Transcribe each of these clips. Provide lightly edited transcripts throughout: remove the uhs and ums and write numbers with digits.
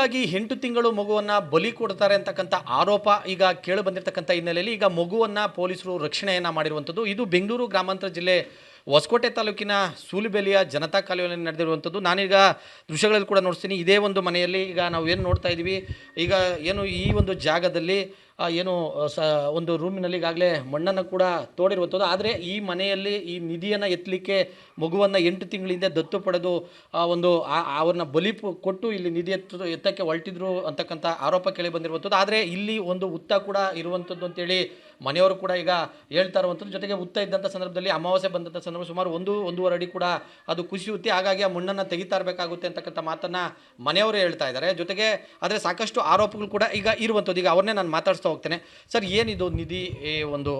ಹೀಗಾಗಿ 8 ತಿಂಗಳು ಮಗುವನ್ನು ಬಲಿ ಕೊಡ್ತಾರೆ ಅಂತಕ್ಕಂಥ ಆರೋಪ ಈಗ ಕೇಳಿ ಬಂದಿರತಕ್ಕಂಥ ಹಿನ್ನೆಲೆಯಲ್ಲಿ ಈಗ ಮಗುವನ್ನು ಪೊಲೀಸರು ರಕ್ಷಣೆಯನ್ನು ಮಾಡಿರುವಂಥದ್ದು. ಇದು ಬೆಂಗಳೂರು ಗ್ರಾಮಾಂತರ ಜಿಲ್ಲೆ ಹೊಸಕೋಟೆ ತಾಲೂಕಿನ ಸೂಲಿಬೆಲೆಯ ಜನತಾ ಕಾಲೋನಿಯಲ್ಲಿ ನಡೆದಿರುವಂಥದ್ದು. ನಾನೀಗ ದೃಶ್ಯಗಳಲ್ಲಿ ಕೂಡ ನೋಡ್ತೀನಿ. ಇದೇ ಒಂದು ಮನೆಯಲ್ಲಿ ಈಗ ನಾವು ಏನು ನೋಡ್ತಾ ಇದ್ದೀವಿ, ಈಗ ಏನು ಈ ಒಂದು ಜಾಗದಲ್ಲಿ ಏನು ಒಂದು ರೂಮಿನಲ್ಲಿ ಈಗಾಗಲೇ ಮಣ್ಣನ್ನು ಕೂಡ ತೋಡಿರುವಂಥದ್ದು. ಆದರೆ ಈ ಮನೆಯಲ್ಲಿ ಈ ನಿಧಿಯನ್ನು ಎತ್ತಲಿಕ್ಕೆ ಮಗುವನ್ನು 8 ತಿಂಗಳಿಂದ ದತ್ತು ಪಡೆದು ಅವ್ರನ್ನ ಬಲಿ ಕೊಟ್ಟು ಇಲ್ಲಿ ನಿಧಿ ಎತ್ತಕ್ಕೆ ಹೊರಟಿದ್ರು ಅಂತಕ್ಕಂಥ ಆರೋಪ ಕೇಳಿ ಬಂದಿರುವಂಥದ್ದು. ಆದರೆ ಇಲ್ಲಿ ಒಂದು ಹುತ್ತ ಕೂಡ ಇರುವಂಥದ್ದು ಅಂತೇಳಿ ಮನೆಯವರು ಕೂಡ ಈಗ ಹೇಳ್ತಾ ಇರುವಂಥದ್ದು. ಜೊತೆಗೆ ಹುತ್ತ ಇದ್ದಂಥ ಸಂದರ್ಭದಲ್ಲಿ ಅಮಾವಾಸ್ಯೆ ಬಂದಂಥ ಸಂದರ್ಭ ಸುಮಾರು 1-1.5 ಅಡಿ ಕೂಡ ಅದು ಕುಸಿಯುತ್ತೆ. ಹಾಗಾಗಿ ಆ ಮಣ್ಣನ್ನು ತೆಗಿತಾ ಇರಬೇಕಾಗುತ್ತೆ ಅಂತಕ್ಕಂಥ ಮಾತನ್ನು ಮನೆಯವರು ಹೇಳ್ತಾ ಇದ್ದಾರೆ. ಜೊತೆಗೆ ಆದರೆ ಸಾಕಷ್ಟು ಆರೋಪಗಳು ಕೂಡ ಈಗ ಇರುವಂಥದ್ದು. ಈಗ ಅವ್ರನ್ನೇ ನಾನು ಮಾತಾಡ್ತಾ ಹೋಗ್ತೇನೆ. ಸರ್, ಏನಿದು ನಿಧಿ ಒಂದು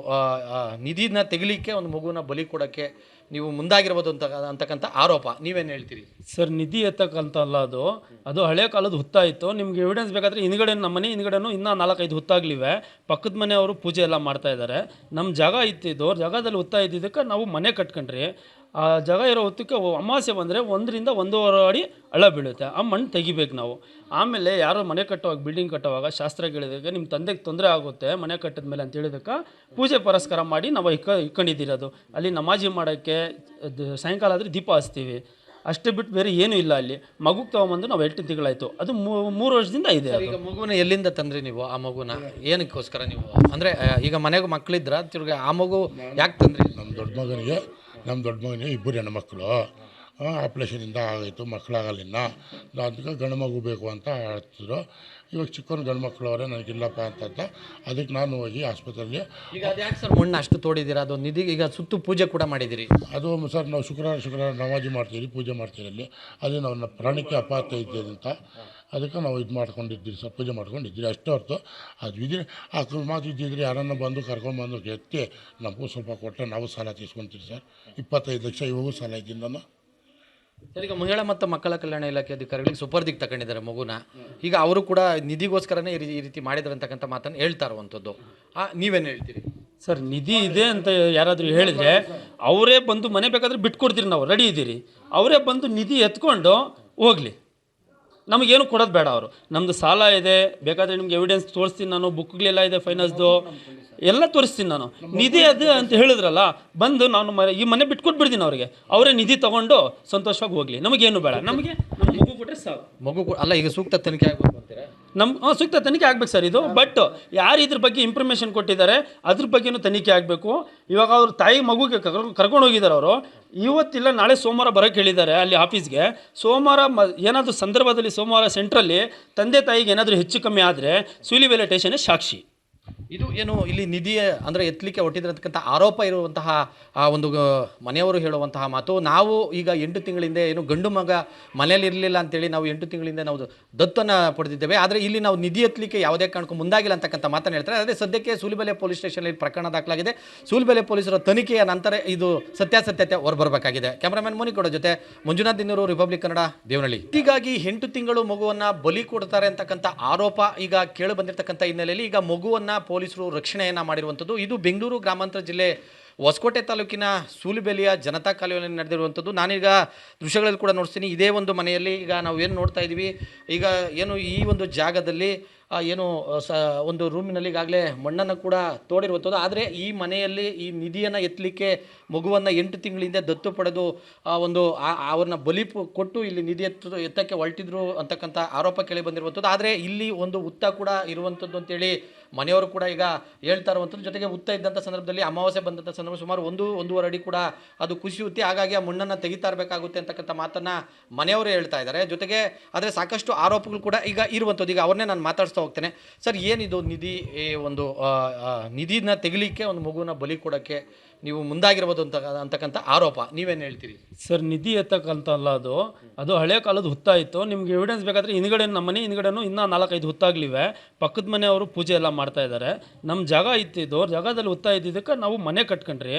ನಿಧಿನ ತೆಗಿಲಿಕ್ಕೆ ಒಂದು ಮಗುನ ಬಲಿ ಕೊಡೋಕ್ಕೆ ನೀವು ಮುಂದಾಗಿರ್ಬೋದು ಅಂತಕ್ಕಂಥ ಆರೋಪ ನೀವೇನು ಹೇಳ್ತೀರಿ? ಸರ್, ನಿಧಿ ಎತ್ತಕ್ಕಂತಲ್ಲ, ಅದು ಹಳೆ ಕಾಲದ ಹುತ್ತ ಇತ್ತು. ನಿಮ್ಗೆ ಎವಿಡೆನ್ಸ್ ಬೇಕಾದರೆ ಹಿಂದ್ಗಡೆ ನಮ್ಮ ಮನೆ ಹಿಂದ್ಗಡೆನೂ ಇನ್ನೂ 4-5 ಹುತ್ತಾಗ್ಲಿವೆ. ಪಕ್ಕದ ಮನೆಯವರು ಪೂಜೆ ಎಲ್ಲ ಮಾಡ್ತಾ ಇದ್ದಾರೆ. ನಮ್ಮ ಜಾಗ ಇತ್ತಿದ್ದು ಜಾಗದಲ್ಲಿ ಹುತ್ತ ಇದ್ದಿದ್ದಕ್ಕೆ ನಾವು ಮನೆ ಕಟ್ಕೊಂಡ್ರಿ. ಆ ಜಾಗ ಇರೋ ಹೊತ್ತಕ್ಕೆ ಅಮಾವಾಸ್ಯೆ ಬಂದರೆ 1-1.5 ಅಡಿ ಹಳ್ಳ ಬೀಳುತ್ತೆ. ಆ ಮಣ್ಣು ತೆಗಿಬೇಕು ನಾವು. ಆಮೇಲೆ ಯಾರೋ ಮನೆ ಕಟ್ಟುವಾಗ, ಬಿಲ್ಡಿಂಗ್ ಕಟ್ಟುವಾಗ ಶಾಸ್ತ್ರಗಳಿದಾಗ ನಿಮ್ಮ ತಂದೆಗೆ ತೊಂದರೆ ಆಗುತ್ತೆ ಮನೆ ಕಟ್ಟಿದ ಮೇಲೆ ಅಂತ ಹೇಳಿದಕ್ಕೆ ಪೂಜೆ ಪುರಸ್ಕಾರ ಮಾಡಿ ನಾವು ಇಟ್ಕೊಂಡಿದ್ದೀರೋದು. ಅಲ್ಲಿ ನಮಾಜಿ ಮಾಡೋಕ್ಕೆ ಸಾಯಂಕಾಲ ಆದರೆ ದೀಪ ಹಚ್ತೀವಿ. ಅಷ್ಟೇ ಬಿಟ್ಟು ಬೇರೆ ಏನೂ ಇಲ್ಲ. ಅಲ್ಲಿ ಮಗುಗೆ ತೊಗೊಂಬಂದು ನಾವು 8 ತಿಂಗಳಾಯಿತು. ಅದು 3 ವರ್ಷದಿಂದ ಇದೆ. ಈಗ ಮಗುನ ಎಲ್ಲಿಂದ ತಂದ್ರಿ ನೀವು? ಆ ಮಗುನ ಏನಕ್ಕೋಸ್ಕರ ನೀವು ಅಂದರೆ ಈಗ ಮನೆಗೆ ಮಕ್ಕಳಿದ್ರ ತಿರ್ಗಿ ಆ ಮಗು ಯಾಕೆ ತಂದ್ರಿ? ನಮ್ಮ ದೊಡ್ಡ ಮಗನಿಗೆ 2 ಹೆಣ್ಮಕ್ಳು. ಆಪ್ರೇಷನಿಂದ ಆಗೋಯ್ತು, ಮಕ್ಕಳಾಗಲಿಲ್ಲ. ಅದಕ್ಕೆ ಗಂಡು ಮಗು ಬೇಕು ಅಂತ ಹೇಳ್ತಿದ್ರು. ಇವಾಗ ಚಿಕ್ಕವನು ಗಂಡು ಮಕ್ಕಳು ಅವರೇ, ನನಗಿಲ್ಲಪ್ಪ ಅಂತ ಅದಕ್ಕೆ ನಾನು ಹೋಗಿ ಆಸ್ಪತ್ರೆಯಲ್ಲಿ. ಈಗ ಅದು ಯಾಕೆ ಸರ್ ಮಣ್ಣು ಅಷ್ಟು ತೋಡಿದ್ದೀರಾ? ಅದು ನಿಧಿ ಈಗ ಸುತ್ತು ಪೂಜೆ ಕೂಡ ಮಾಡಿದ್ದೀರಿ. ಅದು ಸರ್, ನಾವು ಶುಕ್ರವಾರ ನಮಾಜಿ ಮಾಡ್ತೀವಿ, ಪೂಜೆ ಮಾಡ್ತೀವಿ. ಅಲ್ಲಿ ಅದು ನಾವು ಪ್ರಾಣಕ್ಕೆ ಅಪಾಯ ಇದೆ ಅಂತ ಅದಕ್ಕೆ ನಾವು ಇದು ಮಾಡ್ಕೊಂಡಿದ್ದೀರಿ ಸರ್, ಪೂಜೆ ಮಾಡ್ಕೊಂಡಿದ್ದೀರಿ. ಅಷ್ಟೇ ಹೊರತು ಅದು ವಿಧಿ ಅಕಸ್ಮಾತ್ ಇದ್ದಿದ್ರೆ ಯಾರನ್ನ ಬಂದು ಕರ್ಕೊಂಬಂದು ಎತ್ತಿ ನಮಗೂ ಸ್ವಲ್ಪ ಕೊಟ್ಟರೆ ನಾವು ಸಾಲ ತೀಸ್ಕೊತೀವಿ ಸರ್. 25 ಲಕ್ಷ ಇವಾಗೂ ಸಾಲ ಇದ್ದೀನಿ ನಾನು. ಸರ್, ಈಗ ಮಹಿಳಾ ಮತ್ತು ಮಕ್ಕಳ ಕಲ್ಯಾಣ ಇಲಾಖೆ ಅಧಿಕಾರಿಗಳಿಗೆ ಸುಪರ್ದಿಗೆ ತಗೊಂಡಿದ್ದಾರೆ ಮಗುನ. ಈಗ ಅವರು ಕೂಡ ನಿಧಿಗೋಸ್ಕರನೇ ಈ ರೀತಿ ಮಾಡಿದ್ದಾರೆ ಅಂತಕ್ಕಂಥ ಮಾತನ್ನು ಹೇಳ್ತಾ ಇರುವಂಥದ್ದು. ನೀವೇನು ಹೇಳ್ತೀರಿ? ಸರ್, ನಿಧಿ ಇದೆ ಅಂತ ಯಾರಾದರೂ ಹೇಳಿದರೆ ಅವರೇ ಬಂದು ಮನೆ ಬೇಕಾದರೆ ಬಿಟ್ಕೊಡ್ತೀರಿ, ನಾವು ರೆಡಿ ಇದ್ದೀರಿ. ಅವರೇ ಬಂದು ನಿಧಿ ಎತ್ಕೊಂಡು ಹೋಗಲಿ, ನಮಗೇನು ಕೊಡೋದು ಬೇಡ. ಅವರು ನಮ್ಮದು ಸಾಲ ಇದೆ, ಬೇಕಾದರೆ ನಿಮ್ಗೆ ಎವಿಡೆನ್ಸ್ ತೋರಿಸ್ತೀನಿ ನಾನು, ಬುಕ್ಗಳೆಲ್ಲ ಇದೆ ಫೈನಾನ್ಸ್ದು ಎಲ್ಲ ತೋರಿಸ್ತೀನಿ ನಾನು. ನಿಧಿ ಅದು ಅಂತ ಹೇಳಿದ್ರಲ್ಲ, ಬಂದು ನಾನು ಈ ಮನೆ ಬಿಟ್ಕೊಟ್ಬಿಡ್ತೀನಿ ಅವ್ರಿಗೆ. ಅವರೇ ನಿಧಿ ತೊಗೊಂಡು ಸಂತೋಷವಾಗಿ ಹೋಗಲಿ, ನಮಗೇನು ಬೇಡ. ನಮಗೆ ನಮ್ಮ ಮಗು ಕೊಟ್ಟರೆ ಸಾಕು. ಮಗು ಅಲ್ಲ, ಈಗ ಸೂಕ್ತ ತನಿಖೆ ಆಗಬೇಕು ಅಂತೀರಾ? ಸೂಕ್ತ ತನಿಖೆ ಆಗ್ಬೇಕು ಸರ್ ಇದು. ಬಟ್ ಯಾರು ಇದ್ರ ಬಗ್ಗೆ ಇನ್ಫಾರ್ಮೇಷನ್ ಕೊಟ್ಟಿದ್ದಾರೆ ಅದ್ರ ಬಗ್ಗೆನೂ ತನಿಖೆ ಆಗಬೇಕು. ಇವಾಗ ಅವ್ರ ತಾಯಿ ಮಗುಗೆ ಕರ್ಕೊಂಡು ಹೋಗಿದ್ದಾರೆ ಅವರು. ಇವತ್ತಿಲ್ಲ ನಾಳೆ ಸೋಮವಾರ ಬರೋಕ್ಕೆ ಹೇಳಿದ್ದಾರೆ ಅಲ್ಲಿ ಆಫೀಸ್ಗೆ. ಸೋಮವಾರ ಏನಾದರೂ ಸಂದರ್ಭದಲ್ಲಿ ಸೋಮವಾರ ಸೆಂಟ್ರಲ್ಲಿ ತಂದೆ ತಾಯಿಗೆ ಏನಾದರೂ ಹೆಚ್ಚು ಕಮ್ಮಿ ಆದರೆ ಸೂಲಿಬೆಲೆ ಸ್ಟೇಷನ್ನೇ ಸಾಕ್ಷಿ. ಇದು ಏನು ಇಲ್ಲಿ ನಿಧಿ ಅಂದರೆ ಎತ್ತಲಿಕ್ಕೆ ಹೊಟ್ಟಿದ್ರಂತಕ್ಕಂಥ ಆರೋಪ ಇರುವಂತಹ ಒಂದು ಮನೆಯವರು ಹೇಳುವಂತಹ ಮಾತು. ನಾವು ಈಗ 8 ತಿಂಗಳಿಂದ ಏನು ಗಂಡು ಮಗ ಮನೇಲಿ ಇರಲಿಲ್ಲ ಅಂತೇಳಿ ನಾವು 8 ತಿಂಗಳಿಂದ ನಾವು ದತ್ತನ್ನು ಪಡೆದಿದ್ದೇವೆ. ಆದರೆ ಇಲ್ಲಿ ನಾವು ನಿಧಿ ಎತ್ತಲಿಕ್ಕೆ ಯಾವುದೇ ಕಾರಣಕ್ಕೂ ಮುಂದಾಗಿಲ್ಲ ಅಂತಕ್ಕಂಥ ಮಾತನ್ನು ಹೇಳ್ತಾರೆ. ಅದೇ ಸದ್ಯಕ್ಕೆ ಸೂಲಿಬೆಲೆ ಪೊಲೀಸ್ ಸ್ಟೇಷನಲ್ಲಿ ಪ್ರಕರಣ ದಾಖಲಾಗಿದೆ. ಸೂಲಿಬೆಲೆ ಪೊಲೀಸರ ತನಿಖೆಯ ನಂತರ ಇದು ಸತ್ಯಾಸತ್ಯತೆ ಹೊರಬರಬೇಕಾಗಿದೆ. ಕ್ಯಾಮ್ರಾಮನ್ ಮೋನಿಕೋಡ ಜೊತೆ ಮಂಜುನಾಥ್ ದಿನ್ನೂರು, ರಿಪಬ್ಲಿಕ್ ಕನ್ನಡ, ದೇವನಹಳ್ಳಿ. ಹೀಗಾಗಿ 8 ತಿಂಗಳು ಮಗುವನ್ನು ಬಲಿ ಕೊಡ್ತಾರೆ ಅಂತಕ್ಕಂಥ ಆರೋಪ ಈಗ ಕೇಳಿ ಬಂದಿರತಕ್ಕಂಥ ಹಿನ್ನೆಲೆಯಲ್ಲಿ ಈಗ ಮಗುವನ್ನು ಪೊಲೀಸರು ರಕ್ಷಣೆಯನ್ನು ಮಾಡಿರುವಂಥದ್ದು. ಇದು ಬೆಂಗಳೂರು ಗ್ರಾಮಾಂತರ ಜಿಲ್ಲೆ ಹೊಸಕೋಟೆ ತಾಲೂಕಿನ ಸೂಲಿಬೆಲೆಯ ಜನತಾ ಕಾಲೋನಿಯಲ್ಲಿ ನಡೆದಿರುವಂಥದ್ದು. ನಾನೀಗ ದೃಶ್ಯಗಳಲ್ಲಿ ಕೂಡ ನೋಡ್ತೀನಿ. ಇದೇ ಒಂದು ಮನೆಯಲ್ಲಿ ಈಗ ನಾವು ಏನು ನೋಡ್ತಾ ಇದ್ದೀವಿ, ಈಗ ಏನು ಈ ಒಂದು ಜಾಗದಲ್ಲಿ ಏನು ಒಂದು ರೂಮಿನಲ್ಲಿ ಈಗಾಗಲೇ ಮಣ್ಣನ್ನು ಕೂಡ ತೋಡಿರುವಂಥದ್ದು. ಆದರೆ ಈ ಮನೆಯಲ್ಲಿ ಈ ನಿಧಿಯನ್ನು ಎತ್ತಲಿಕ್ಕೆ ಮಗುವನ್ನು 8 ತಿಂಗಳಿಂದ ದತ್ತು ಪಡೆದು ಅವ್ರನ್ನ ಬಲಿ ಕೊಟ್ಟು ಇಲ್ಲಿ ನಿಧಿ ಎತ್ತಕ್ಕೆ ಹೊರಟಿದ್ರು ಅಂತಕ್ಕಂಥ ಆರೋಪ ಕೇಳಿ ಬಂದಿರುವಂಥದ್ದು. ಆದರೆ ಇಲ್ಲಿ ಒಂದು ಹುತ್ತ ಕೂಡ ಇರುವಂಥದ್ದು ಅಂತೇಳಿ ಮನೆಯವರು ಕೂಡ ಈಗ ಹೇಳ್ತಾ ಇರುವಂಥದ್ದು. ಜೊತೆಗೆ ಹುತ್ತ ಇದ್ದಂಥ ಸಂದರ್ಭದಲ್ಲಿ ಅಮಾವಾಸ್ಯೆ ಬಂದಂಥ ಸಂದರ್ಭ ಸುಮಾರು 1-1.5 ಅಡಿ ಕೂಡ ಅದು ಕುಸಿಯುತ್ತೆ. ಹಾಗಾಗಿ ಆ ಮಣ್ಣನ್ನು ತೆಗಿತಾ ಇರಬೇಕಾಗುತ್ತೆ ಅಂತಕ್ಕಂಥ ಮಾತನ್ನು ಮನೆಯವರು ಹೇಳ್ತಾ ಇದ್ದಾರೆ. ಜೊತೆಗೆ ಆದರೆ ಸಾಕಷ್ಟು ಆರೋಪಗಳು ಕೂಡ ಈಗ ಇರುವಂಥದ್ದು. ಈಗ ಅವ್ರನ್ನೇ ನಾನು ಮಾತಾಡ್ತಾ ಹೋಗ್ತೇನೆ. ಸರ್, ಏನಿದು ನಿಧಿ ಒಂದು ನಿಧಿನ ತೆಗಿಲಿಕ್ಕೆ ಒಂದು ಮಗುನ ಬಲಿ ಕೊಡೋಕ್ಕೆ ನೀವು ಮುಂದಾಗಿರ್ಬೋದು ಅಂತಕ್ಕಂಥ ಆರೋಪ ನೀವೇನು ಹೇಳ್ತೀರಿ? ಸರ್, ನಿಧಿ ಎತ್ತಕ್ಕಂತಲ್ಲ, ಅದು ಹಳೆ ಕಾಲದ ಹುತ್ತ ಇತ್ತು. ನಿಮ್ಗೆ ಎವಿಡೆನ್ಸ್ ಬೇಕಾದರೆ ಹಿಂದ್ಗಡೆ ನಮ್ಮ ಮನೆ ಹಿಂದ್ಗಡೆನೂ ಇನ್ನೂ 4-5 ಹುತ್ತಾಗ್ಲಿವೆ. ಪಕ್ಕದ ಮನೆಯವರು ಪೂಜೆ ಎಲ್ಲ ಮಾಡ್ತಾ ಇದ್ದಾರೆ. ನಮ್ಮ ಜಾಗ ಇತ್ತಿದ್ದು ಜಾಗದಲ್ಲಿ ಹುತ್ತ ಇದ್ದಿದ್ದಕ್ಕೆ ನಾವು ಮನೆ ಕಟ್ಕೊಂಡ್ರಿ.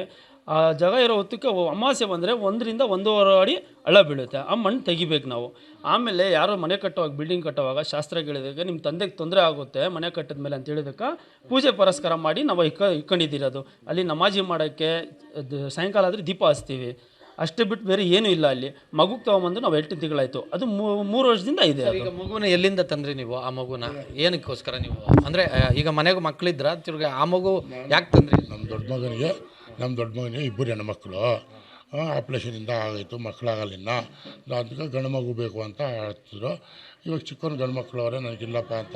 ಆ ಜಾಗ ಇರೋ ಹೊತ್ತಕ್ಕೆ ಅಮಾವಾಸ್ಯೆ ಬಂದರೆ 1-1.5 ಅಡಿ ಹಳ್ಳ ಬೀಳುತ್ತೆ. ಆ ಮಣ್ಣು ತೆಗಿಬೇಕು ನಾವು. ಆಮೇಲೆ ಯಾರೋ ಮನೆ ಕಟ್ಟುವಾಗ, ಬಿಲ್ಡಿಂಗ್ ಕಟ್ಟುವಾಗ ಶಾಸ್ತ್ರಗಳಿದಾಗ ನಿಮ್ಮ ತಂದೆಗೆ ತೊಂದರೆ ಆಗುತ್ತೆ ಮನೆ ಕಟ್ಟಿದ ಮೇಲೆ ಅಂತ ಹೇಳಿದಕ್ಕೆ ಪೂಜೆ ಪುರಸ್ಕಾರ ಮಾಡಿ ನಾವು ಇಟ್ಕೊಂಡಿದ್ದೀರೋದು. ಅಲ್ಲಿ ನಮಾಜಿ ಮಾಡೋಕ್ಕೆ ಸಾಯಂಕಾಲ ಆದರೆ ದೀಪ ಹಚ್ತೀವಿ. ಅಷ್ಟೇ ಬಿಟ್ಟು ಬೇರೆ ಏನೂ ಇಲ್ಲ ಅಲ್ಲಿ. ಮಗುಗೆ ತೊಗೊಂಬಂದು ನಾವು 8 ತಿಂಗಳಾಯಿತು. ಅದು 3 ವರ್ಷದಿಂದ ಇದೆ. ಈಗ ಮಗುನ ಎಲ್ಲಿಂದ ತಂದ್ರಿ ನೀವು ಆ ಮಗುನ? ಏನಕ್ಕೋಸ್ಕರ ನೀವು ಅಂದರೆ ಈಗ ಮನೆಗೆ ಮಕ್ಕಳಿದ್ರ ತಿರ್ಗಿ ಆ ಮಗು ಯಾಕೆ ತಂದ್ರಿ? ನಮ್ಮ ದೊಡ್ಡ ಮಗನಿಗೆ ಇಬ್ಬರು ಹೆಣ್ಮಕ್ಳು ಆಪ್ರೇಷನಿಂದ ಆಗೋಯ್ತು, ಮಕ್ಕಳಾಗಲಿಲ್ಲ. ಅದಕ್ಕೆ ಗಂಡು ಮಗು ಬೇಕು ಅಂತ ಹೇಳ್ತಿದ್ರು. ಇವಾಗ ಚಿಕ್ಕವನು ಗಂಡು ಮಕ್ಕಳು ಅವರೇ, ನನಗಿಲ್ಲಪ್ಪ ಅಂತ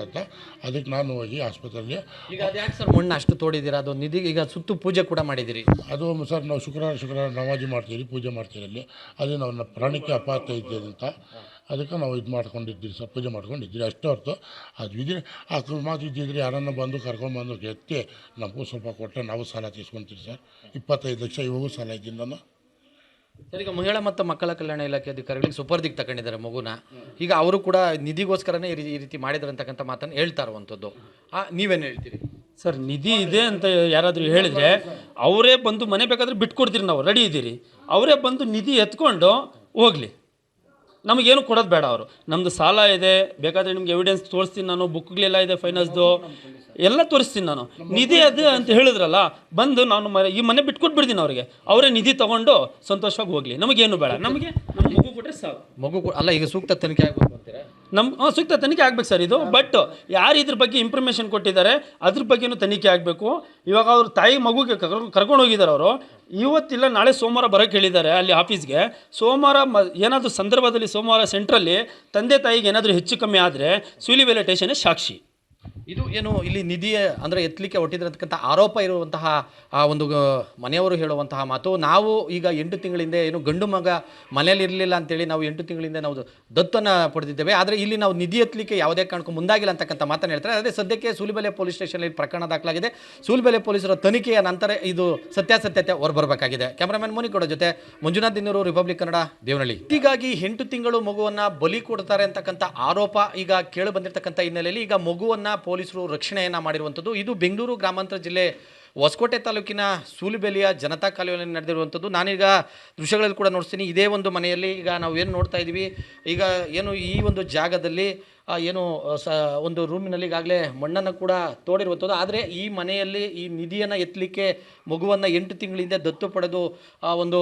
ಅದಕ್ಕೆ ನಾನು ಹೋಗಿ ಆಸ್ಪತ್ರೆಯಲ್ಲಿ. ಈಗ ಅದು ಯಾಕೆ ಸರ್ ಮಣ್ಣು ಅಷ್ಟು ತೋಡಿದ್ದೀರಾ? ಅದು ನಿಧಿ ಈಗ ಸುತ್ತು ಪೂಜೆ ಕೂಡ ಮಾಡಿದಿರಿ. ಅದು ಸರ್ ನಾವು ಶುಕ್ರವಾರ ನಮಾಜಿ ಮಾಡ್ತೀವಿ, ಪೂಜೆ ಮಾಡ್ತೀವಿ ಅಲ್ಲಿ. ಅದು ನಾವು ಪ್ರಾಣಕ್ಕೆ ಅಪಾರ್ಥ ಇದ್ದೇವೆ ಅಂತ ಅದಕ್ಕೆ ನಾವು ಇದು ಮಾಡ್ಕೊಂಡಿದ್ದೀವಿ ಸರ್, ಪೂಜೆ ಮಾಡ್ಕೊಂಡಿದ್ದೀವಿ. ಅಷ್ಟೇ ಹೊರತು ಅದು ವಿಧಿ ಅಕಸ್ಮಾತ್ ಇದ್ದಿದ್ರೆ ಯಾರನ್ನ ಬಂದು ಕರ್ಕೊಂಡ್ಬಂದು ಎತ್ತಿ ನಮಗೂ ಸ್ವಲ್ಪ ಕೊಟ್ಟರೆ ನಾವು ಸಾಲ ತೀಸ್ಕೊತೀವಿ ಸರ್. 25 ಲಕ್ಷ ಇವಾಗೂ ಸಾಲ ಇದ್ದೀನಿ ನಾನು. ಸರ್, ಈಗ ಮಹಿಳಾ ಮತ್ತು ಮಕ್ಕಳ ಕಲ್ಯಾಣ ಇಲಾಖೆ ಅಧಿಕಾರಿಗಳಿಗೆ ಸುಪರ್ದಿಗೆ ತಗೊಂಡಿದ್ದಾರೆ ಮಗುನ. ಈಗ ಅವರು ಕೂಡ ನಿಧಿಗೋಸ್ಕರನೇ ಈ ರೀತಿ ಮಾಡಿದ್ದಾರೆ ಅಂತಕ್ಕಂಥ ಮಾತನ್ನು ಹೇಳ್ತಾ ಇರುವಂಥದ್ದು. ನೀವೇನು ಹೇಳ್ತೀರಿ ಸರ್? ನಿಧಿ ಇದೆ ಅಂತ ಯಾರಾದರೂ ಹೇಳಿದರೆ ಅವರೇ ಬಂದು ಮನೆ ಬೇಕಾದರೆ ಬಿಟ್ಕೊಡ್ತೀರಿ, ನಾವು ರೆಡಿ ಇದ್ದೀರಿ. ಅವರೇ ಬಂದು ನಿಧಿ ಎತ್ಕೊಂಡು ಹೋಗಲಿ, ನಮಗೇನು ಕೊಡೋದು ಬೇಡ. ಅವರು ನಮ್ಮದು ಸಾಲ ಇದೆ, ಬೇಕಾದರೆ ನಿಮ್ಗೆ ಎವಿಡೆನ್ಸ್ ತೋರಿಸ್ತೀನಿ ನಾನು, ಬುಕ್ಗಳೆಲ್ಲ ಇದೆ ಫೈನಾನ್ಸ್ದು ಎಲ್ಲ ತೋರಿಸ್ತೀನಿ ನಾನು. ನಿಧಿ ಅದು ಅಂತ ಹೇಳಿದ್ರಲ್ಲ, ಬಂದು ನಾನು ಈ ಮನೆ ಬಿಟ್ಕೊಟ್ಬಿಡ್ತೀನಿ ಅವ್ರಿಗೆ. ಅವರೇ ನಿಧಿ ತೊಗೊಂಡು ಸಂತೋಷವಾಗಿ ಹೋಗಲಿ, ನಮಗೇನು ಬೇಡ. ನಮಗೆ ನಮ್ಮ ಮಗು ಕೊಟ್ಟರೆ ಸಾಕು. ಅಲ್ಲ, ಈಗ ಸೂಕ್ತ ತನಿಖೆ ಆಗಬೇಕು ಅಂತೀರಾ? ಸೂಕ್ತ ತನಿಖೆ ಆಗ್ಬೇಕು ಸರ್ ಇದು. ಬಟ್ ಯಾರು ಇದ್ರ ಬಗ್ಗೆ ಇನ್ಫಾರ್ಮೇಷನ್ ಕೊಟ್ಟಿದ್ದಾರೆ ಅದ್ರ ಬಗ್ಗೆನೂ ತನಿಖೆ ಆಗಬೇಕು. ಇವಾಗ ಅವ್ರ ತಾಯಿ ಮಗುಗೆ ಕರ್ಕೊಂಡು ಹೋಗಿದ್ದಾರೆ ಅವರು. ಇವತ್ತಿಲ್ಲ ನಾಳೆ ಸೋಮವಾರ ಬರೋಕ್ಕೆ ಹೇಳಿದ್ದಾರೆ ಅಲ್ಲಿ ಆಫೀಸ್ಗೆ. ಸೋಮವಾರ ಏನಾದರೂ ಸಂದರ್ಭದಲ್ಲಿ ಸೋಮವಾರ ಸೆಂಟ್ರಲ್ಲಿ ತಂದೆ ತಾಯಿಗೆ ಏನಾದರೂ ಹೆಚ್ಚು ಕಮ್ಮಿ ಆದರೆ ಸೂಲಿಬೆಲೆ ಸ್ಟೇಷನ್ನೇ ಸಾಕ್ಷಿ. ಇದು ಏನು ಇಲ್ಲಿ ನಿಧಿ ಅಂದರೆ ಎತ್ತಲಿಕ್ಕೆ ಹೊಟ್ಟಿದ್ರಂತಕ್ಕಂಥ ಆರೋಪ ಇರುವಂತಹ ಒಂದು ಮನೆಯವರು ಹೇಳುವಂತಹ ಮಾತು. ನಾವು ಈಗ 8 ತಿಂಗಳಿಂದ ಏನು ಗಂಡು ಮಗ ಮನೇಲಿ ಇರಲಿಲ್ಲ ಅಂತೇಳಿ ನಾವು 8 ತಿಂಗಳಿಂದ ನಾವು ದತ್ತನ್ನು ಪಡೆದಿದ್ದೇವೆ. ಆದರೆ ಇಲ್ಲಿ ನಾವು ನಿಧಿ ಎತ್ತಲಿಕ್ಕೆ ಯಾವುದೇ ಕಾರಣಕ್ಕೂ ಮುಂದಾಗಿಲ್ಲ ಅಂತಕ್ಕಂಥ ಮಾತನ್ನು ಹೇಳ್ತಾರೆ. ಅದೇ ಸದ್ಯಕ್ಕೆ ಸೂಲಿಬೆಲೆ ಪೊಲೀಸ್ ಸ್ಟೇಷನಲ್ಲಿ ಪ್ರಕರಣ ದಾಖಲಾಗಿದೆ. ಸೂಲಿಬೆಲೆ ಪೊಲೀಸರ ತನಿಖೆಯ ನಂತರ ಇದು ಸತ್ಯಾಸತ್ಯತೆ ಹೊರಬರಬೇಕಾಗಿದೆ. ಕ್ಯಾಮ್ರಾಮನ್ ಮುನಿಕೋಡ ಜೊತೆ ಮಂಜುನಾಥ್ ದಿನ್ನೂರು, ರಿಪಬ್ಲಿಕ್ ಕನ್ನಡ, ದೇವನಹಳ್ಳಿ. ಹೀಗಾಗಿ 8 ತಿಂಗಳು ಮಗುವನ್ನು ಬಲಿ ಕೊಡ್ತಾರೆ ಅಂತಕ್ಕಂಥ ಆರೋಪ ಈಗ ಕೇಳಿ ಬಂದಿರತಕ್ಕಂಥ ಹಿನ್ನೆಲೆಯಲ್ಲಿ ಈಗ ಮಗುವನ್ನು ಪೊಲೀಸರು ರಕ್ಷಣೆಯನ್ನು ಮಾಡಿರುವಂಥದ್ದು. ಇದು ಬೆಂಗಳೂರು ಗ್ರಾಮಾಂತರ ಜಿಲ್ಲೆ ಹೊಸಕೋಟೆ ತಾಲೂಕಿನ ಸೂಲಿಬೆಲೆಯ ಜನತಾ ಕಾಲೋನಿಯಲ್ಲಿ ನಡೆದಿರುವಂಥದ್ದು. ನಾನೀಗ ದೃಶ್ಯಗಳಲ್ಲಿ ಕೂಡ ನೋಡ್ತೀನಿ. ಇದೇ ಒಂದು ಮನೆಯಲ್ಲಿ ಈಗ ನಾವು ಏನು ನೋಡ್ತಾ ಇದ್ದೀವಿ, ಈಗ ಏನು ಈ ಒಂದು ಜಾಗದಲ್ಲಿ ಏನು ಒಂದು ರೂಮಿನಲ್ಲಿ ಈಗಾಗಲೇ ಮಣ್ಣನ್ನು ಕೂಡ ತೋಡಿರುವಂಥದ್ದು. ಆದರೆ ಈ ಮನೆಯಲ್ಲಿ ಈ ನಿಧಿಯನ್ನು ಎತ್ತಲಿಕ್ಕೆ ಮಗುವನ್ನು 8 ತಿಂಗಳಿಂದ ದತ್ತು ಪಡೆದು ಒಂದು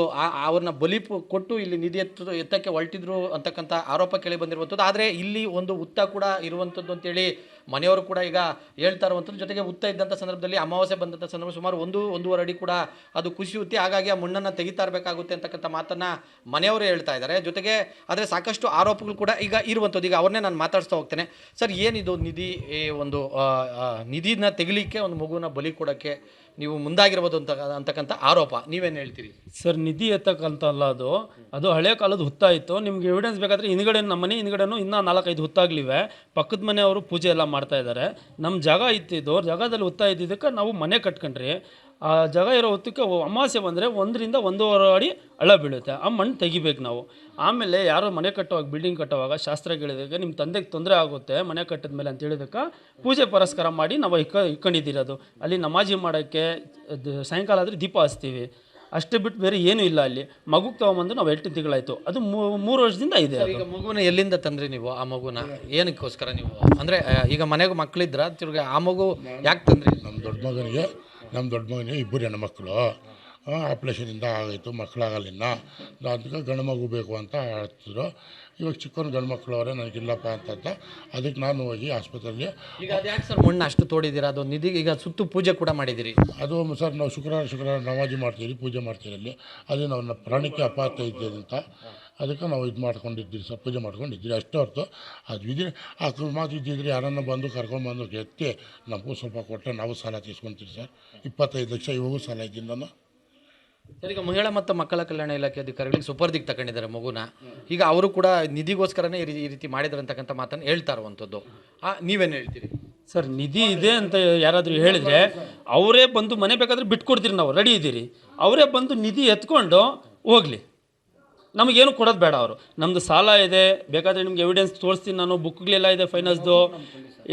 ಅವ್ರನ್ನ ಬಲಿ ಕೊಟ್ಟು ಇಲ್ಲಿ ನಿಧಿ ಎತ್ತಕ್ಕೆ ಹೊರಟಿದ್ರು ಅಂತಕ್ಕಂಥ ಆರೋಪ ಕೇಳಿ ಬಂದಿರುವಂಥದ್ದು. ಆದರೆ ಇಲ್ಲಿ ಒಂದು ಹುತ್ತ ಕೂಡ ಇರುವಂಥದ್ದು ಅಂತೇಳಿ ಮನೆಯವರು ಕೂಡ ಈಗ ಹೇಳ್ತಾ ಇರುವಂಥದ್ದು. ಜೊತೆಗೆ ಹುತ್ತ ಇದ್ದಂಥ ಸಂದರ್ಭದಲ್ಲಿ ಅಮಾವಾಸ್ಯೆ ಬಂದಂಥ ಸಂದರ್ಭ ಸುಮಾರು 1-1.5 ಅಡಿ ಕೂಡ ಅದು ಕುಸಿಯುತ್ತೆ. ಹಾಗಾಗಿ ಆ ಮಣ್ಣನ್ನು ತೆಗಿತಾ ಇರಬೇಕಾಗುತ್ತೆ ಅಂತಕ್ಕಂಥ ಮಾತನ್ನು ಮನೆಯವರು ಹೇಳ್ತಾ ಇದ್ದಾರೆ. ಜೊತೆಗೆ ಆದರೆ ಸಾಕಷ್ಟು ಆರೋಪಗಳು ಕೂಡ ಈಗ ಇರುವಂಥದ್ದು. ಈಗ ಅವ್ರನ್ನೇ ನಾನು ಮಾತಾಡ್ಸ್ತಾ ಹೋಗ್ತೇನೆ. ಸರ್, ಏನಿದು ನಿಧಿ ಒಂದು ನಿಧಿನ ತೆಗಿಲಿಕ್ಕೆ ಒಂದು ಮಗುನ ಬಲಿ ಕೊಡೋಕ್ಕೆ ನೀವು ಮುಂದಾಗಿರ್ಬೋದು ಅಂತಕ್ಕಂಥ ಆರೋಪ ನೀವೇನು ಹೇಳ್ತೀರಿ ಸರ್? ನಿಧಿ ಎತ್ತಕ್ಕಂತಲ್ಲ, ಅದು ಹಳೆ ಕಾಲದ ಹುತ್ತ ಇತ್ತು. ನಿಮ್ಗೆ ಎವಿಡೆನ್ಸ್ ಬೇಕಾದರೆ ಹಿಂದ್ಗಡೆ ನಮ್ಮ ಮನೆ ಹಿಂದ್ಗಡೆನೂ ಇನ್ನೂ 4-5 ಹುತ್ತಾಗ್ಲಿವೆ. ಪಕ್ಕದ ಮನೆಯವರು ಪೂಜೆ ಎಲ್ಲ ಮಾಡ್ತಾ ಇದ್ದಾರೆ. ನಮ್ಮ ಜಾಗ ಇತ್ತಿದ್ದು ಜಾಗದಲ್ಲಿ ಹುತ್ತ ಇದ್ದಿದ್ದಕ್ಕೆ ನಾವು ಮನೆ ಕಟ್ಕೊಂಡ್ರಿ. ಆ ಜಾಗ ಇರೋ ಹೊತ್ತಕ್ಕೆ ಅಮಾವಾಸ್ಯೆ ಬಂದರೆ 1-1.5 ಅಡಿ ಹಳ್ಳ ಬೀಳುತ್ತೆ. ಆ ಮಣ್ಣು ತೆಗಿಬೇಕು ನಾವು. ಆಮೇಲೆ ಯಾರೋ ಮನೆ ಕಟ್ಟುವಾಗ, ಬಿಲ್ಡಿಂಗ್ ಕಟ್ಟುವಾಗ ಶಾಸ್ತ್ರ ಕೇಳಿದಾಗ ನಿಮ್ಮ ತಂದೆಗೆ ತೊಂದರೆ ಆಗುತ್ತೆ ಮನೆ ಕಟ್ಟಿದ ಮೇಲೆ ಅಂತ ಹೇಳಿದಕ್ಕೆ ಪೂಜೆ ಪುರಸ್ಕಾರ ಮಾಡಿ ನಾವು ಇಟ್ಕೊಂಡಿದ್ದೀರೋದು. ಅಲ್ಲಿ ನಮಾಜಿ ಮಾಡೋಕ್ಕೆ ಸಾಯಂಕಾಲ ಆದರೆ ದೀಪ ಹಚ್ತೀವಿ. ಅಷ್ಟೇ ಬಿಟ್ಟು ಬೇರೆ ಏನೂ ಇಲ್ಲ ಅಲ್ಲಿ. ಮಗುಗೆ ತೊಗೊಂಬಂದು ನಾವು 8 ತಿಂಗಳಾಯಿತು. ಅದು 3 ವರ್ಷದಿಂದ ಇದೆ. ಈಗ ಮಗುನ ಎಲ್ಲಿಂದ ತಂದ್ರಿ ನೀವು ಆ ಮಗುನ? ಏನಕ್ಕೋಸ್ಕರ ನೀವು ಅಂದರೆ ಈಗ ಮನೆಗೆ ಮಕ್ಕಳಿದ್ರ ತಿರ್ಗಿ ಆ ಮಗು ಯಾಕೆ ತಂದ್ರಿ? ನಮ್ಮ ದೊಡ್ಡ ಮಗನಿಗೆ ಇಬ್ಬರು ಹೆಣ್ಮಕ್ಳು ಆಪ್ರೇಷನಿಂದ ಆಗೋಯ್ತು, ಮಕ್ಕಳಾಗಲಿಲ್ಲ. ಅದಕ್ಕೆ ಗಂಡು ಮಗು ಬೇಕು ಅಂತ ಹೇಳ್ತಿದ್ರು. ಇವಾಗ ಚಿಕ್ಕವನು ಗಂಡು ಮಕ್ಕಳು ಅವರೇ, ನನಗಿಲ್ಲಪ್ಪ ಅಂತ ಅದಕ್ಕೆ ನಾನು ಹೋಗಿ ಆಸ್ಪತ್ರೆಯಲ್ಲಿ. ಈಗ ಅದು ಯಾಕೆ ಸರ್ ಮಣ್ಣು ಅಷ್ಟು ತೋಡಿದ್ದೀರಾ? ಅದು ನಿಧಿ ಈಗ ಸುತ್ತು ಪೂಜೆ ಕೂಡ ಮಾಡಿದಿರಿ. ಅದು ಸರ್ ನಾವು ಶುಕ್ರವಾರ ನಮಾಜಿ ಮಾಡ್ತೀವಿ, ಪೂಜೆ ಮಾಡ್ತೀವಿ ಅಲ್ಲಿ. ಅದು ನಾವು ಪ್ರಾಣಕ್ಕೆ ಅಪಾರ್ಥ ಇದ್ದೇವೆ ಅಂತ ಅದಕ್ಕೆ ನಾವು ಇದು ಮಾಡ್ಕೊಂಡಿದ್ದೀವಿ ಸರ್, ಪೂಜೆ ಮಾಡ್ಕೊಂಡಿದ್ದೀವಿ. ಅಷ್ಟೇ ಹೊರತು ಅದು ವಿಧಿ ಅಕಸ್ಮಾತ್ ಇದ್ದಿದ್ರೆ ಯಾರನ್ನ ಬಂದು ಕರ್ಕೊಂಡ್ಬಂದು ಎತ್ತಿ ನಮಗೂ ಸ್ವಲ್ಪ ಕೊಟ್ಟರೆ ನಾವು ಸಾಲ ತೀಸ್ಕೊತೀವಿ ಸರ್. 25 ಲಕ್ಷ ಇವಾಗೂ ಸಾಲ ಇದ್ದೀನಿ ನಾನು. ಸರ್, ಈಗ ಮಹಿಳಾ ಮತ್ತು ಮಕ್ಕಳ ಕಲ್ಯಾಣ ಇಲಾಖೆ ಅಧಿಕಾರಿಗಳಿಗೆ ಸುಪರ್ದಿಗೆ ತಗೊಂಡಿದ್ದಾರೆ ಮಗುನ. ಈಗ ಅವರು ಕೂಡ ನಿಧಿಗೋಸ್ಕರನೇ ಈ ರೀತಿ ಮಾಡಿದ್ದಾರೆ ಅಂತಕ್ಕಂಥ ಮಾತನ್ನು ಹೇಳ್ತಾ ಇರುವಂಥದ್ದು. ನೀವೇನು ಹೇಳ್ತೀರಿ ಸರ್? ನಿಧಿ ಇದೆ ಅಂತ ಯಾರಾದರೂ ಹೇಳಿದರೆ ಅವರೇ ಬಂದು ಮನೆ ಬೇಕಾದರೆ ಬಿಟ್ಕೊಡ್ತೀರಿ, ನಾವು ರೆಡಿ ಇದ್ದೀರಿ. ಅವರೇ ಬಂದು ನಿಧಿ ಎತ್ಕೊಂಡು ಹೋಗಲಿ, ನಮಗೇನು ಕೊಡೋದು ಬೇಡ. ಅವರು ನಮ್ಮದು ಸಾಲ ಇದೆ, ಬೇಕಾದರೆ ನಿಮ್ಗೆ ಎವಿಡೆನ್ಸ್ ತೋರಿಸ್ತೀನಿ ನಾನು, ಬುಕ್ಗಳೆಲ್ಲ ಇದೆ ಫೈನಾನ್ಸ್ದು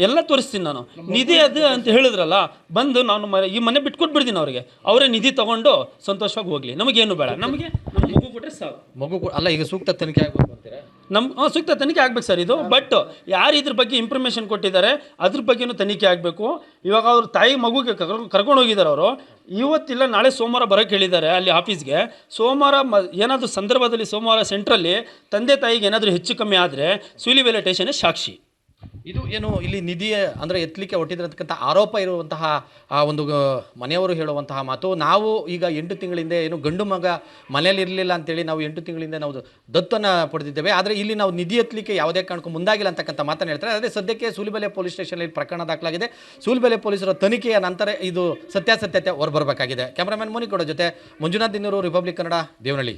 ಎಲ್ಲ ತೋರಿಸ್ತೀನಿ ನಾನು. ನಿಧಿ ಅದು ಅಂತ ಹೇಳಿದ್ರಲ್ಲ, ಬಂದು ನಾನು ಈ ಮನೆ ಬಿಟ್ಕೊಟ್ಬಿಡ್ತೀನಿ ಅವ್ರಿಗೆ. ಅವರೇ ನಿಧಿ ತೊಗೊಂಡು ಸಂತೋಷವಾಗಿ ಹೋಗಲಿ, ನಮಗೇನು ಬೇಡ. ನಮಗೆ ನಮ್ಮ ಮಗು ಕೊಟ್ಟರೆ ಸಾಕು. ಅಲ್ಲ, ಈಗ ಸೂಕ್ತ ತನಿಖೆ ಆಗಬೇಕು ಅಂತೀರಾ? ನಮ್ಮ ಸೂಕ್ತ ತನಿಖೆ ಆಗ್ಬೇಕು ಸರ್ ಇದು. ಬಟ್ ಯಾರು ಇದ್ರ ಬಗ್ಗೆ ಇನ್ಫಾರ್ಮೇಷನ್ ಕೊಟ್ಟಿದ್ದಾರೆ ಅದ್ರ ಬಗ್ಗೆನೂ ತನಿಖೆ ಆಗಬೇಕು. ಇವಾಗ ಅವ್ರ ತಾಯಿ ಮಗುಗೆ ಕರ್ಕೊಂಡು ಹೋಗಿದ್ದಾರೆ ಅವರು. ಇವತ್ತಿಲ್ಲ ನಾಳೆ ಸೋಮವಾರ ಬರೋಕ್ಕೆ ಹೇಳಿದ್ದಾರೆ ಅಲ್ಲಿ ಆಫೀಸ್ಗೆ. ಸೋಮವಾರ ಏನಾದರೂ ಸಂದರ್ಭದಲ್ಲಿ ಸೋಮವಾರ ಸೆಂಟ್ರಲ್ಲಿ ತಂದೆ ತಾಯಿಗೆ ಏನಾದರೂ ಹೆಚ್ಚು ಕಮ್ಮಿ ಆದರೆ ಸೂಲಿಬೆಲೆ ಸ್ಟೇಷನ್ನೇ ಸಾಕ್ಷಿ. ಇದು ಏನು ಇಲ್ಲಿ ನಿಧಿ ಅಂದರೆ ಎತ್ತಲಿಕ್ಕೆ ಹೊಟ್ಟಿದ್ರಂತಕ್ಕಂಥ ಆರೋಪ ಇರುವಂತಹ ಒಂದು ಮನೆಯವರು ಹೇಳುವಂತಹ ಮಾತು. ನಾವು ಈಗ 8 ತಿಂಗಳಿಂದ ಏನು ಗಂಡು ಮಗ ಮನೆಯಲ್ಲಿ ಇರಲಿಲ್ಲ ಅಂತೇಳಿ ನಾವು 8 ತಿಂಗಳಿಂದ ನಾವು ದತ್ತನ್ನು ಪಡೆದಿದ್ದೇವೆ. ಆದರೆ ಇಲ್ಲಿ ನಾವು ನಿಧಿ ಎತ್ತಲಿಕ್ಕೆ ಯಾವುದೇ ಕಾರಣಕ್ಕೂ ಮುಂದಾಗಿಲ್ಲ ಅಂತಕ್ಕಂಥ ಮಾತನ್ನು ಹೇಳ್ತಾರೆ. ಅದೇ ಸದ್ಯಕ್ಕೆ ಸೂಲಿಬೆಲೆ ಪೊಲೀಸ್ ಸ್ಟೇಷನಲ್ಲಿ ಪ್ರಕರಣ ದಾಖಲಾಗಿದೆ. ಸೂಲಿಬೆಲೆ ಪೊಲೀಸರ ತನಿಖೆಯ ನಂತರ ಇದು ಸತ್ಯಾಸತ್ಯತೆ ಹೊರಬರಬೇಕಾಗಿದೆ. ಕ್ಯಾಮರಾಮನ್ ಮೋನಿಗೌಡ ಜೊತೆ ಮಂಜುನಾಥ್ ದಿನ್ನೂರು, ರಿಪಬ್ಲಿಕ್ ಕನ್ನಡ, ದೇವನಹಳ್ಳಿ.